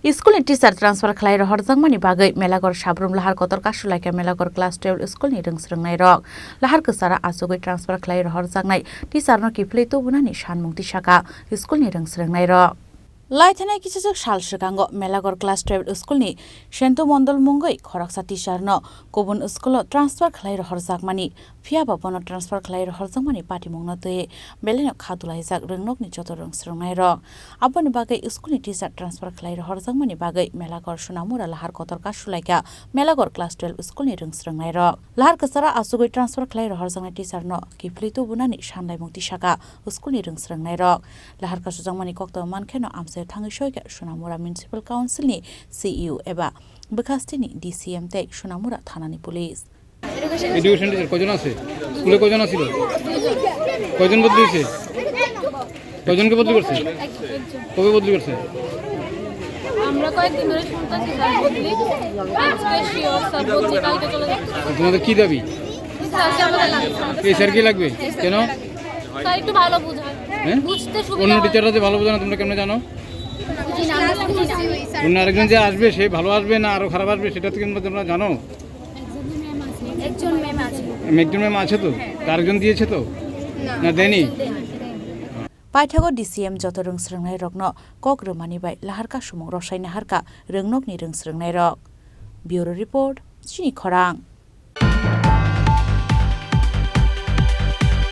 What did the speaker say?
Schoolni teacher transfer khlai horjangmani bagai Melaghar sabrum Lahar KotorKasulaikha Melaghar Class-XII Schoolni Rwngswrwngnairok Lahar kwsara asugui transfer khlai horjangnai teacher no kiflei tubunani sanmung tisaka Schoolni Rwngswrwngnairok Laithanai kisajak sal sigango Melaghar Class-XII Schoolni Shento Mondol mungoi Khorang teacher no kobun school transfer khlai horjakmani phiaba bono transfer khlai horjakmani patimungno tui beleno khadulaijak rwngnokni joto Rwngswrwngnairok aboni bagai schoolni teacher transfer khlai horjakmani bagai Melaghar-Sonamura Lahar KotorKasulaikha Melaghar Class-XII Schoolni Rwngswrwngnairok Lahar kwsara asugui transfer khlai horjaknai teacher no kiflei tubunani sanlaimung tisaka Schoolni Rwngswrwngnairok Lahar kasujangmani kokto mankheno amse थाङै सयगा Sonamura municipal काउन्सिलनि CEO एबा बखास्टिनि DCM তে Sonamura থানানি police education teacher কয়জন আছে স্কুলে কয়জন আছিল কয়জন বদলি হইছে কয়জনকে বদলি করছে কবে বদলি করছে আমরা কয়েকদিন ধরে শুনতেছি স্যার বদলি আজকে শিওর স্যার বদলি কালকে চলে যাবে তোমাদের কি দাবি এই স্যার কি লাগবে কেন স্যার একটু ভালো বুঝায় বুঝতে সুবিধা অন্য টিচাররা যে ভালো বোঝে না তোমরা কেমনে জানো অন্য আরেকজন যে আসবে সে ভালো আসবে না আরো খারাপ আসবে সেটা কিন্তু তোমরা জানো একজন ম্যাম আছে একজন ম্যাম আছে তো আরেকজন দিয়েছে তো না দেনি পাইথাগো ডিসিএম যত Rwngswrwngnairok no kok rwmani bai Lahar ka sumung rosai naharka rwngnokni Rwngswrwngnairok Bureau Report Chini Khorang